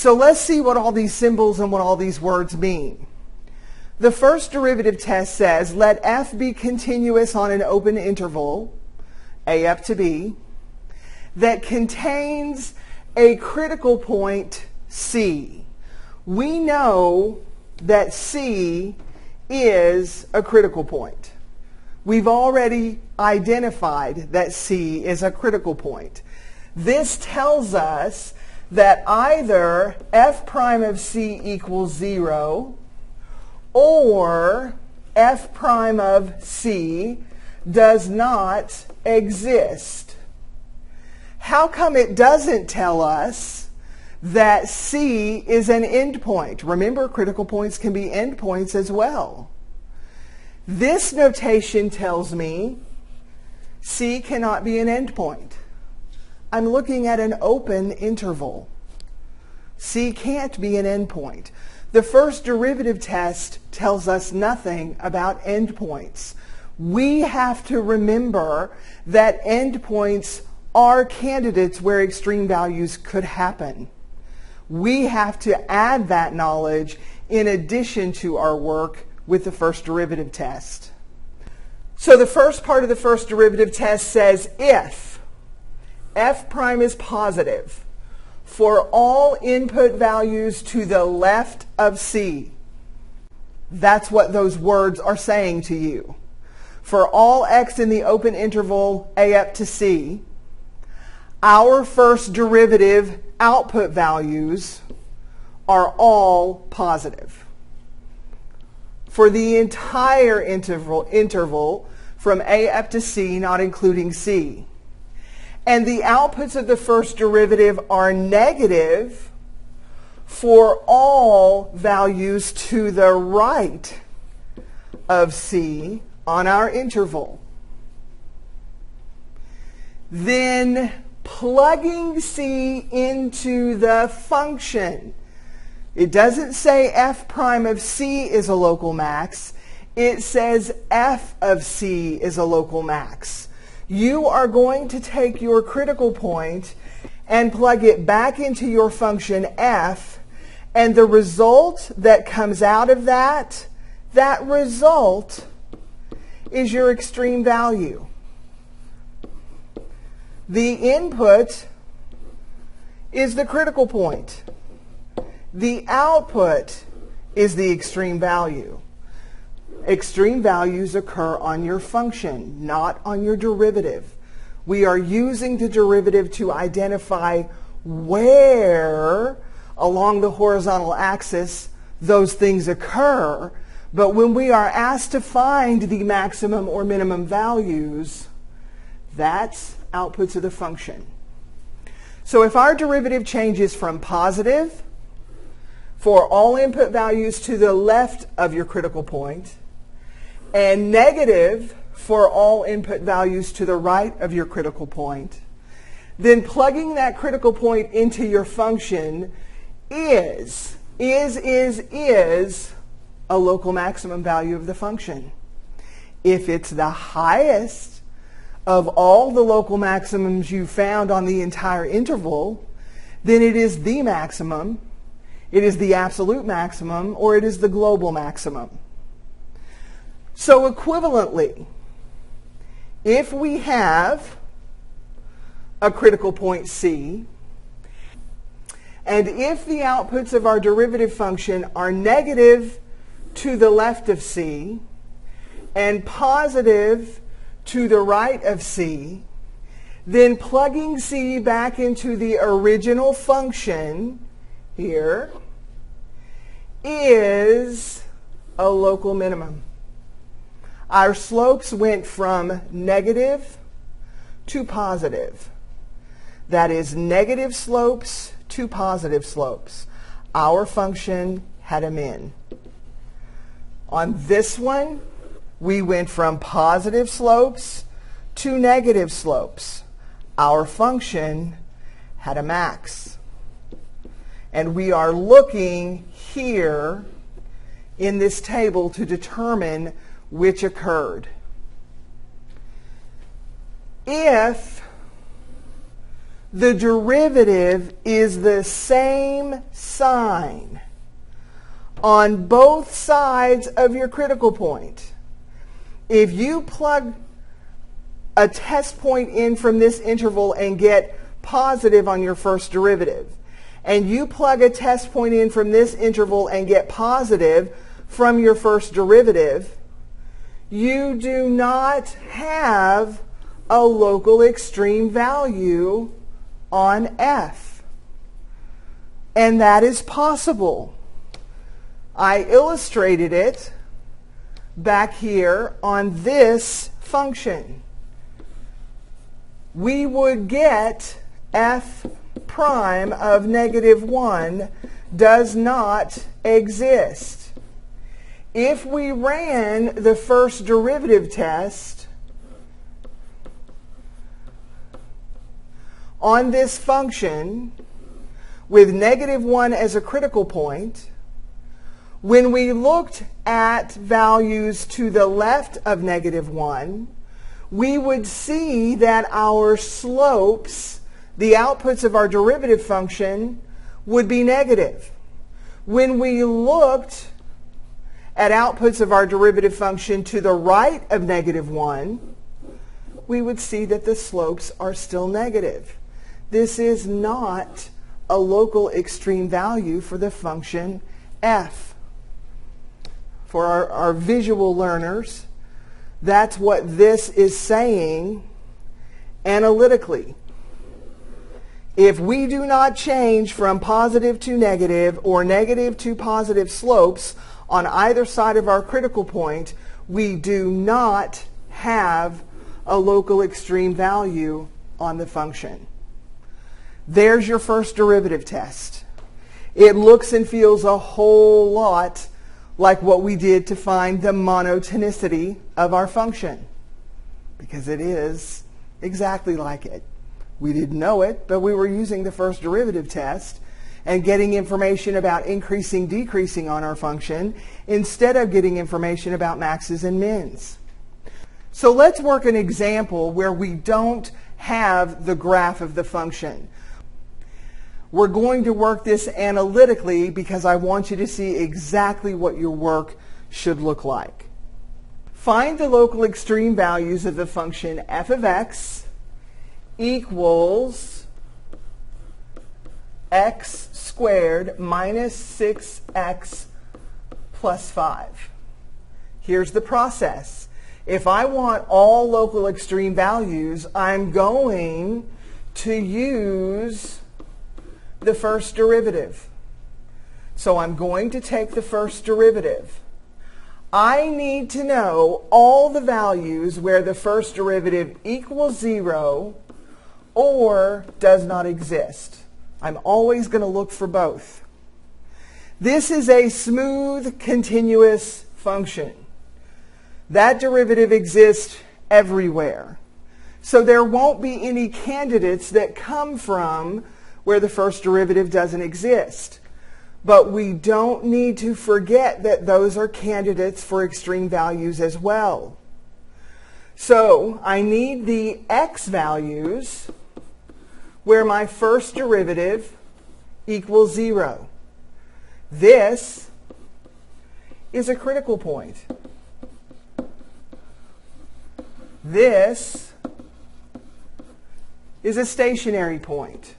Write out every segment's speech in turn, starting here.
So let's see what all these symbols and what all these words mean. The first derivative test says, let f be continuous on an open interval, a up to b, that contains a critical point, C. We know that C is a critical point. We've already identified that C is a critical point. This tells us that either f prime of C equals 0 or f prime of C does not exist. How come it doesn't tell us that C is an endpoint? Remember, critical points can be endpoints as well. This notation tells me C cannot be an endpoint. I'm looking at an open interval. C can't be an endpoint. The first derivative test tells us nothing about endpoints. We have to remember that endpoints are candidates where extreme values could happen. We have to add that knowledge in addition to our work with the first derivative test. So the first part of the first derivative test says if f prime is positive for all input values to the left of C. That's what those words are saying to you. For all x in the open interval a up to C, our first derivative output values are all positive. For the entire interval from a up to C, not including C. And the outputs of the first derivative are negative for all values to the right of C on our interval. Then plugging C into the function. It doesn't say f prime of C is a local max. It says f of C is a local max. You are going to take your critical point and plug it back into your function f, and the result that comes out of that result is your extreme value. The input is the critical point. The output is the extreme value. Extreme values occur on your function, not on your derivative. We are using the derivative to identify where along the horizontal axis those things occur, but when we are asked to find the maximum or minimum values, that's outputs of the function. So if our derivative changes from positive for all input values to the left of your critical point, and negative for all input values to the right of your critical point, then plugging that critical point into your function is a local maximum value of the function. If it's the highest of all the local maximums you found on the entire interval, then it is the maximum, it is the absolute maximum, or it is the global maximum. So equivalently, if we have a critical point C, and if the outputs of our derivative function are negative to the left of C and positive to the right of C, then plugging C back into the original function here is a local minimum. Our slopes went from negative to positive. That is negative slopes to positive slopes. Our function had a min. On this one, we went from positive slopes to negative slopes. Our function had a max. And we are looking here in this table to determine which occurred. If the derivative is the same sign on both sides of your critical point. If you plug a test point in from this interval and get positive on your first derivative, and you plug a test point in from this interval and get positive from your first derivative, you do not have a local extreme value on f. And that is possible. I illustrated it back here on this function. We would get f prime of -1 does not exist. If we ran the first derivative test on this function with -1 as a critical point, when we looked at values to the left of -1, we would see that our slopes, the outputs of our derivative function, would be negative. When we looked at outputs of our derivative function to the right of -1, we would see that the slopes are still negative. This is not a local extreme value for the function f. For our visual learners, that's what this is saying analytically. If we do not change from positive to negative or negative to positive slopes on either side of our critical point, we do not have a local extreme value on the function. There's your first derivative test. It looks and feels a whole lot like what we did to find the monotonicity of our function, because it is exactly like it. We didn't know it, but we were using the first derivative test and getting information about increasing, decreasing on our function instead of getting information about maxes and mins. So let's work an example where we don't have the graph of the function. We're going to work this analytically because I want you to see exactly what your work should look like. Find the local extreme values of the function f of x equals x squared minus 6x plus 5. Here's the process. If I want all local extreme values, I'm going to use the first derivative. So I'm going to take the first derivative. I need to know all the values where the first derivative equals 0 or does not exist. I'm always going to look for both. This is a smooth, continuous function. That derivative exists everywhere. So there won't be any candidates that come from where the first derivative doesn't exist. But we don't need to forget that those are candidates for extreme values as well. So I need the x values where my first derivative equals 0. This is a critical point. This is a stationary point.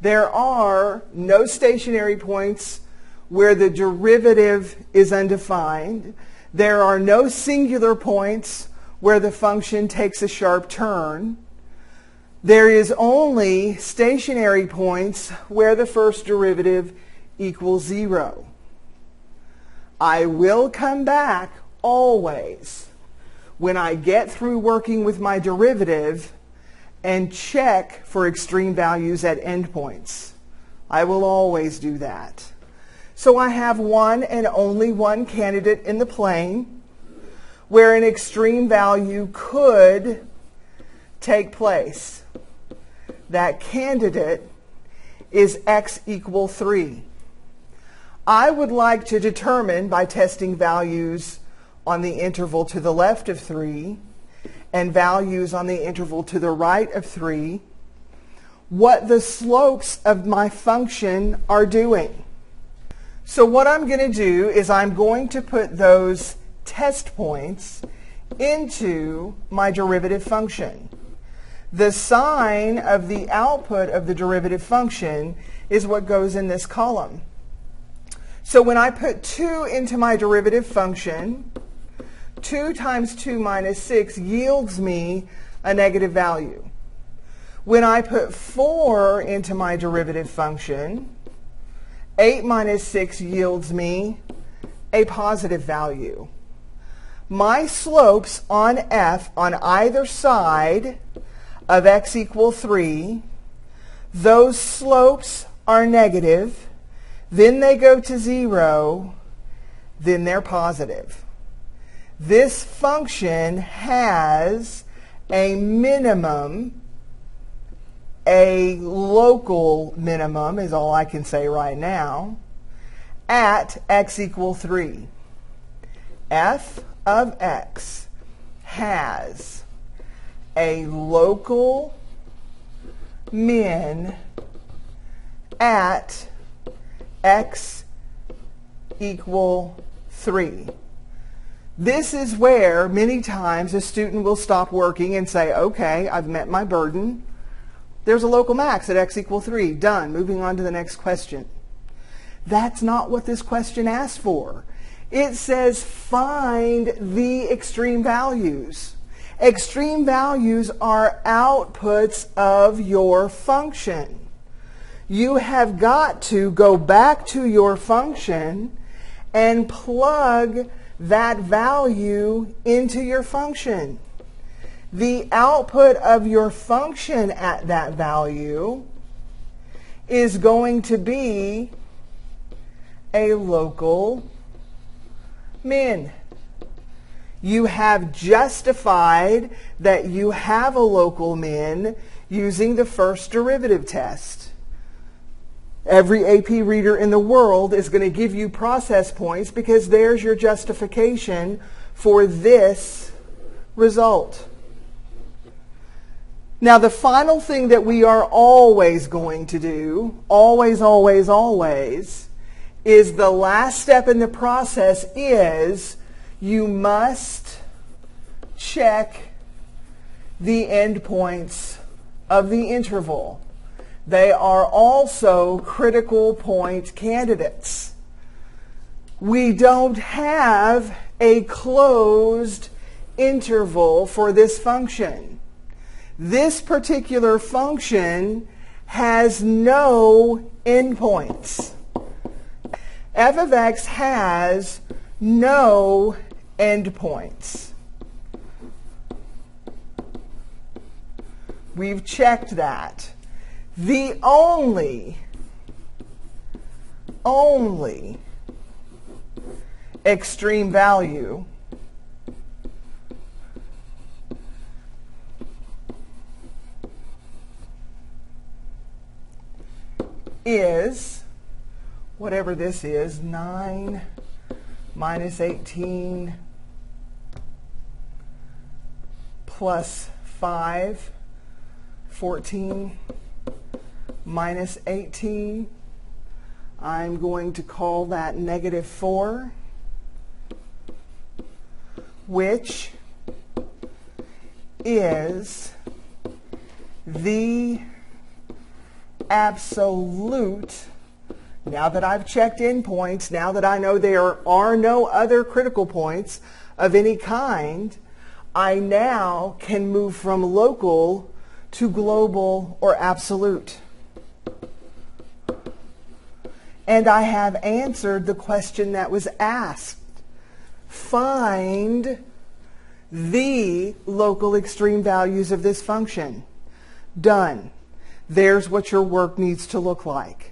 There are no stationary points where the derivative is undefined. There are no singular points where the function takes a sharp turn. There is only stationary points where the first derivative equals 0. I will come back always when I get through working with my derivative and check for extreme values at endpoints. I will always do that. So I have one and only one candidate in the plane where an extreme value could take place. That candidate is x equal 3. I would like to determine by testing values on the interval to the left of 3 and values on the interval to the right of 3, what the slopes of my function are doing. So what I'm going to do is I'm going to put those test points into my derivative function. The sign of the output of the derivative function is what goes in this column. So when I put 2 into my derivative function, 2 times 2 minus 6 yields me a negative value. When I put 4 into my derivative function, 8 minus 6 yields me a positive value. My slopes on f on either side of x equal 3, those slopes are negative, then they go to 0, then they're positive. This function has a minimum, a local minimum is all I can say right now, at x equal 3. F of x has a local min at x equal 3. This is where many times a student will stop working and say, okay, I've met my burden. There's a local max at x equal 3. Done. Moving on to the next question. That's not what this question asks for. It says find the extreme values. Extreme values are outputs of your function. You have got to go back to your function and plug that value into your function. The output of your function at that value is going to be a local min. You have justified that you have a local min using the first derivative test. Every AP reader in the world is going to give you process points because there's your justification for this result. Now, the final thing that we are always going to do, always, always, always, is the last step in the process is you must check the endpoints of the interval. They are also critical point candidates. We don't have a closed interval for this function. This particular function has no endpoints. F of x has no endpoints. We've checked that. The only extreme value is whatever this is, 9 minus 18 plus 5, 14 minus 18. I'm going to call that negative 4, which is the absolute, now that I've checked endpoints, now that I know there are no other critical points of any kind, I now can move from local to global or absolute. And I have answered the question that was asked. Find the local extreme values of this function. Done. There's what your work needs to look like.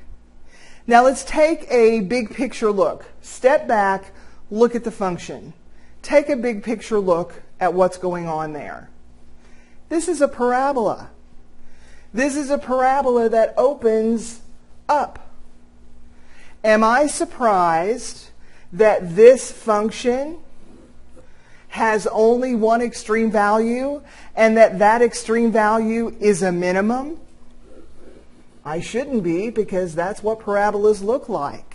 Now let's take a big picture look. Step back, look at the function. Take a big picture look at what's going on there. This is a parabola. This is a parabola that opens up. Am I surprised that this function has only one extreme value and that that extreme value is a minimum? I shouldn't be, because that's what parabolas look like.